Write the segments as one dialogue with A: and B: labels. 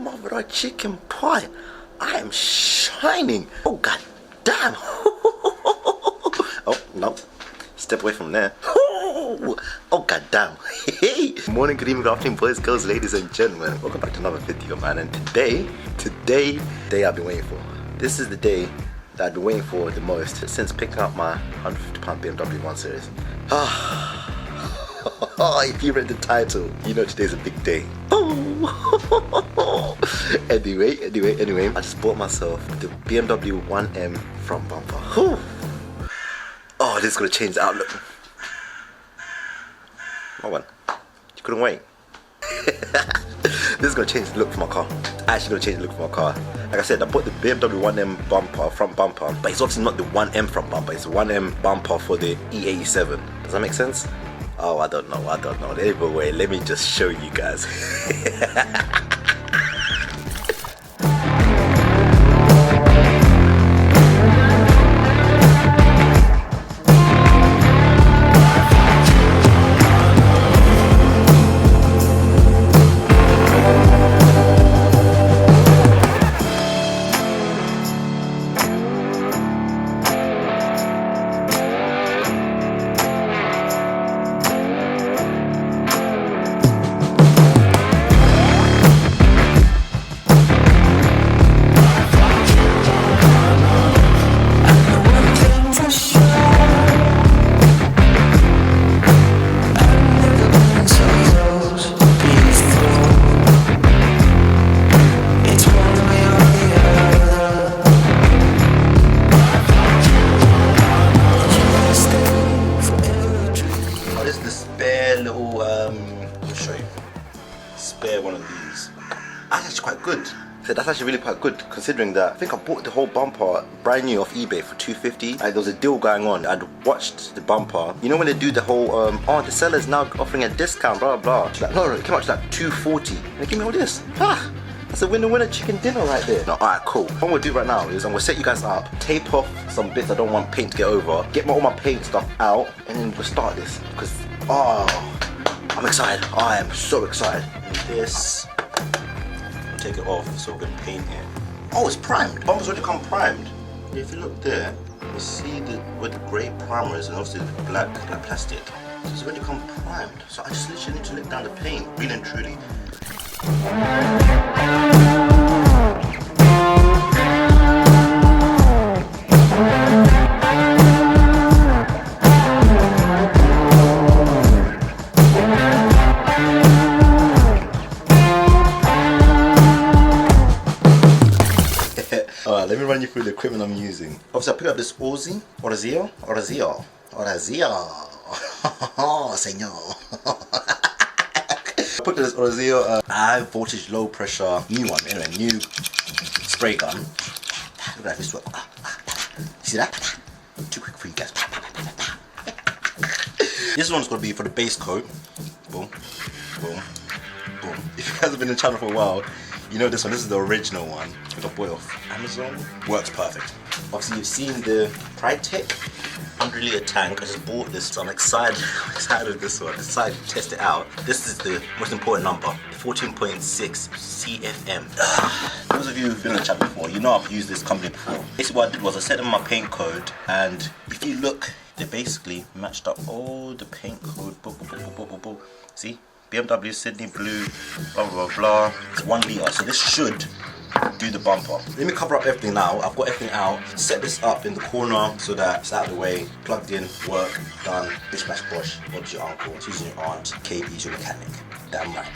A: mother of chicken pie. I am shining. Oh god damn. Oh no, step away from there. Oh god damn. Hey, morning, good evening, good afternoon, boys, girls, ladies and gentlemen. Welcome back to another video, man. And today day I've been waiting for. This is the day that I've been waiting for the most since picking up my £150 BMW 1 Series. If you read the title, you know today's a big day. Anyway, I just bought myself the BMW 1M front bumper. Oh, this is gonna change the outlook. Oh, one. You couldn't wait. This is gonna change the look for my car. Actually gonna change the look for my car. Like I said, I bought the BMW 1M bumper, front bumper, but it's obviously not the 1M front bumper, it's the 1M bumper for the E87. Does that make sense? Oh, I don't know. Anyway, let me just show you guys. Spare one of these. That's actually quite good. So that's actually really quite good, considering that I think I bought the whole bumper brand new off eBay for $250. And there was a deal going on. I'd watched the bumper. You know when they do the whole oh, the seller's now offering a discount, blah blah. Like, no, it came out to like $240. They give me all this. That's a winner chicken dinner right there. No, alright, cool. What I'm gonna do right now is I'm gonna set you guys up, tape off some bits I don't want paint to get over, get all my paint stuff out, and then we'll start this. Because I'm excited. I am so excited. And this, take it off so we can paint it. Oh, it's primed. Bumper's already come primed. If you look there, you see where the grey primer is and also the black plastic. So it's already come primed. So I just literally need to lick down the paint, really and truly. Alright, let me run you through the equipment I'm using. Obviously, I picked up this Orazio, senor. I put this Orazio high voltage, low pressure, new one, anyway, new spray gun. Look at that, this work. See that? Too quick for you guys. This one's gonna be for the base coat. Boom, boom, boom. If you guys have been in the channel for a while, you know this one. This is the original one. I got bought off Amazon. Works perfect. Obviously, you've seen the Pride Tech 100-litre tank. I just bought this, so I'm excited. I'm excited with this one. I decided to test it out. This is the most important number, 14.6 CFM. Those of you who've been on the chat before, you know I've used this company before. Basically, what I did was I set in my paint code, and if you look, they basically matched up all the paint code. See? BMW Sydney blue, blah blah blah blah. It's 1 litre, so this should do the bumper. Let me cover up everything now. I've got everything out. Set this up in the corner so that it's out of the way. Plugged in, work, done. Bish bash bosh. What's your uncle? Who's your aunt? KB's your mechanic. Damn right.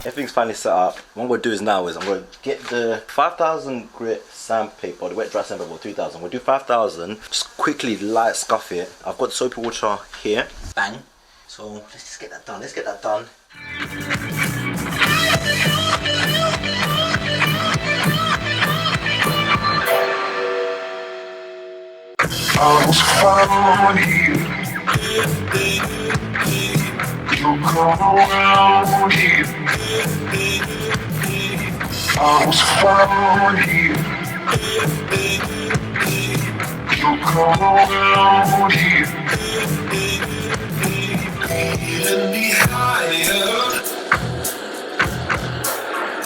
A: Everything's finally set up. What I'm going to do now is I'm going to get the 5000 grit sandpaper, the wet dry sandpaper 3000. We'll do 5000, just quickly light scuff it. I've got the soapy water here. Bang. So let's just get that done. Let's get that done.
B: was found here. You come around here. I was found here. You come around here. Leading me higher.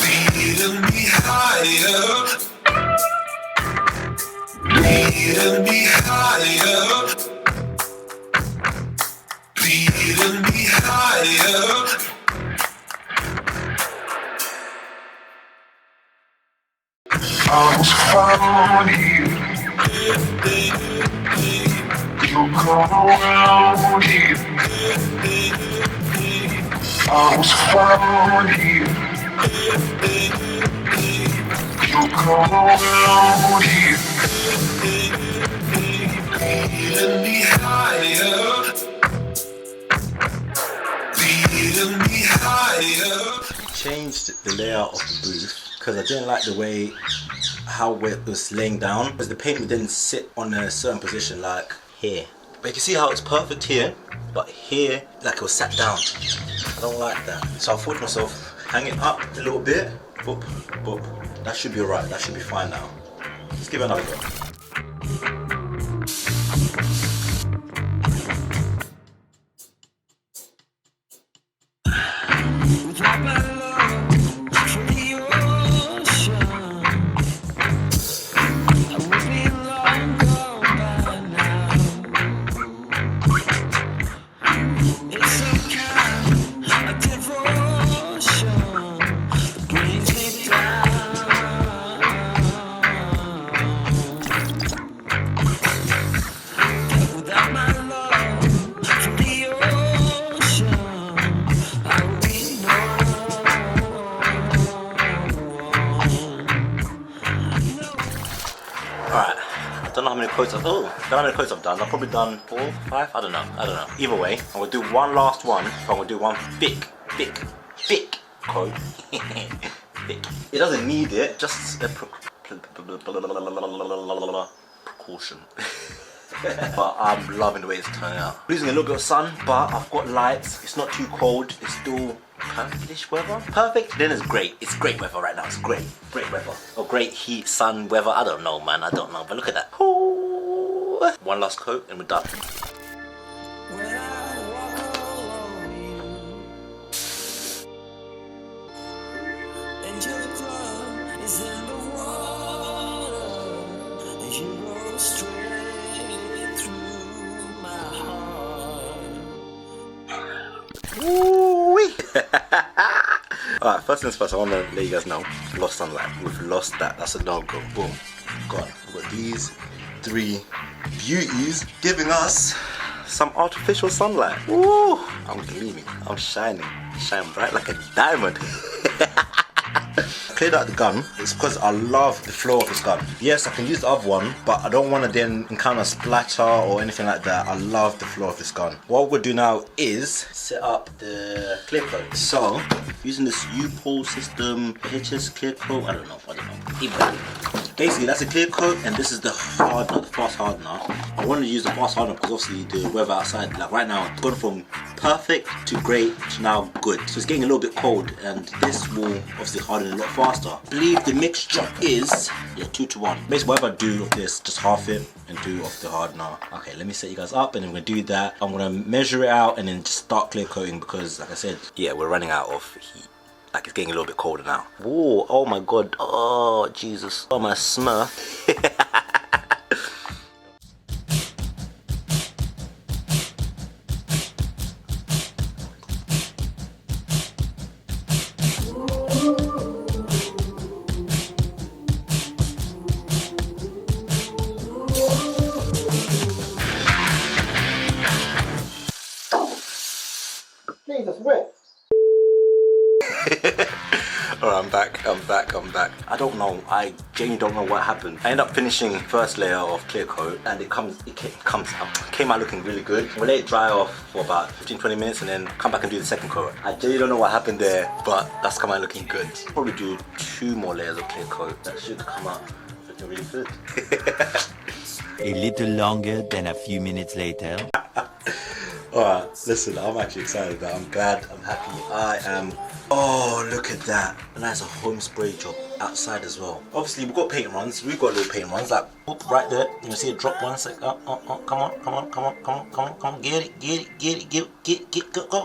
B: Leading me higher. Leading me higher. Leading me higher. I was found here. You come around here. I was found here. You come around here. Leading me higher. Leading me higher.
A: Changed the layout of the booth because I didn't like the way how it was laying down, because the paint didn't sit on a certain position like here. But you can see how it's perfect here, but here like it was sat down. I don't like that, so I thought to myself, hang it up a little bit. Boop, boop. That should be alright. That should be fine now. Let's give it another go. I don't know how many quotes I've done. I've probably done 4, 5, I don't know. Either way, I'm gonna do one last one. So I'm gonna do one thick quote. Thick. It doesn't need it, just a precaution. But I'm loving the way it's turning out. Losing a little bit of sun, but I've got lights. It's not too cold. It's still perfect-ish weather. Perfect, then it's great. It's great weather right now. It's great weather. Or great heat, sun, weather. I don't know, man. I don't know. But look at that. Ooh. One last coat and we're done. Alright, first things first, I want to let you guys know, we've lost sunlight. We've lost that. That's a no-go. Boom. Gone. We've got these 3 beauties giving us some artificial sunlight. Woo! I'm gleaming. I'm shining. Shine bright like a diamond. Cleared out the gun. It's because I love the flow of this gun. Yes, I can use the other one, but I don't want to then encounter splatter or anything like that. I love the flow of this gun. What we'll do now is set up the clear coat. So, using this U-Pole system, HS clear coat, I don't know. Either. Basically, that's a clear coat, and this is the hardener, the fast hardener. I wanted to use the fast hardener because obviously the weather outside, like right now, it's gone from perfect to great to now good. So it's getting a little bit cold, and this will obviously harden a lot faster. I believe the mixture is 2 to 1. Basically, whatever I do of this, just half it and do of the hardener. Okay, let me set you guys up, and then we're gonna do that. I'm gonna measure it out and then just start clear coating because, like I said, yeah, we're running out of heat. Like it's getting a little bit colder now. Whoa, oh my god, oh Jesus, oh my smurf. Jesus, wet. Alright, I'm back. I don't know, I genuinely don't know what happened. I ended up finishing first layer of clear coat and it came out looking really good. We'll let it dry off for about 15-20 minutes and then come back and do the second coat. I genuinely don't know what happened there, but that's come out looking good. Probably do 2 more layers of clear coat. That should come out looking really good.
C: A little longer than a few minutes later.
A: Alright, listen, I'm actually excited now. I'm glad, I'm happy. I am. Oh, look at that. And that's a home spray job outside as well. Obviously, we've got paint runs. We've got little paint runs, like whoop, right there. You can see it drop one sec. Come on. Get it.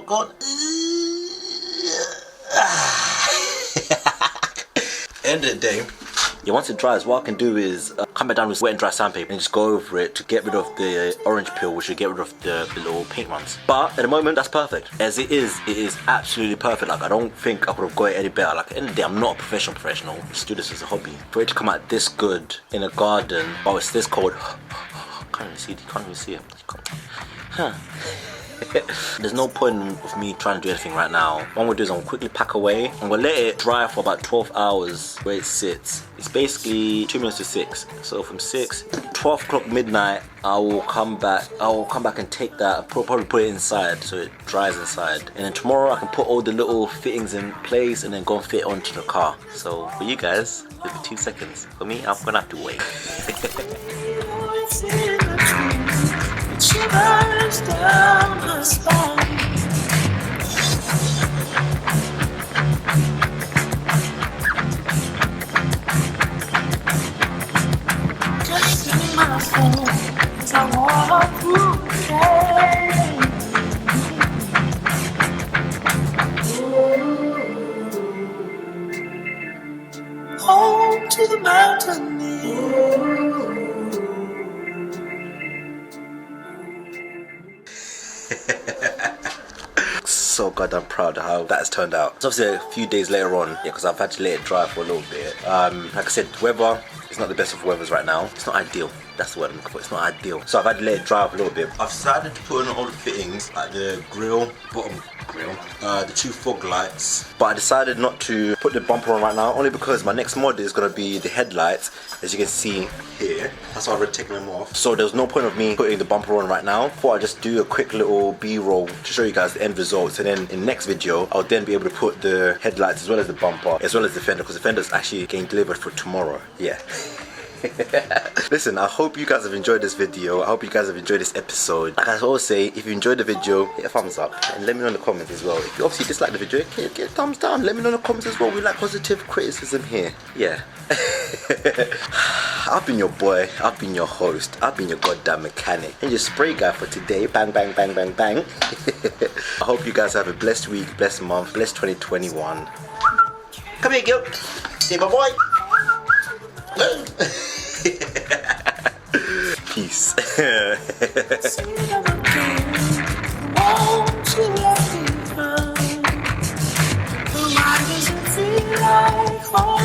A: Go. End of the day. Yeah, once it dries, what I can do is come back down with wet and dry sandpaper and just go over it to get rid of the orange peel, which will get rid of the little paint runs. But at the moment, that's perfect. As it is absolutely perfect. Like, I don't think I could have got it any better. Like, at the end of the day, I'm not a professional. I just do this as a hobby. For it to come out this good in a garden, while it's this cold, can't even see it. Huh. There's no point of me trying to do anything right now. What I'm gonna do is I'm gonna quickly pack away. I'm gonna let it dry for about 12 hours where it sits. It's basically 2 minutes to 6. So from 12 o'clock midnight, I will come back and take that. I'll probably put it inside so it dries inside. And then tomorrow I can put all the little fittings in place and then go and fit onto the car. So for you guys, it'll be 2 seconds. For me, I'm gonna have to wait.
D: Shivers down my spine. Just in my phone as I walk through the day. Home to the mountain.
A: So goddamn proud of how that has turned out. It's obviously a few days later on, yeah, because I've had to let it dry for a little bit. Like I said, weather is not the best of weathers right now. It's not ideal. That's the word I'm looking for. It's not ideal. So I've had to let it dry up a little bit. I've decided to put in all the fittings, like the grill, bottom grill, the 2 fog lights. But I decided not to put the bumper on right now, only because my next mod is going to be the headlights, as you can see here. That's why I've already taken them off. So there's no point of me putting the bumper on right now. Thought I'd just do a quick little B-roll to show you guys the end results, and then in the next video I'll then be able to put the headlights as well as the bumper as well as the fender, because the fender's actually getting delivered for tomorrow. Yeah. Listen, I hope you guys have enjoyed this video. I hope you guys have enjoyed this episode. Like I always say, if you enjoyed the video, hit a thumbs up and let me know in the comments as well. If you obviously dislike the video, get a thumbs down. Let me know in the comments as well. We like positive criticism here. Yeah. I've been your boy, I've been your host, I've been your goddamn mechanic and your spray guy for today. Bang, bang, bang, bang, bang. I hope you guys have a blessed week, blessed month, blessed 2021. Come here, Gil. Say bye bye. Peace.
D: Why does it feel like home?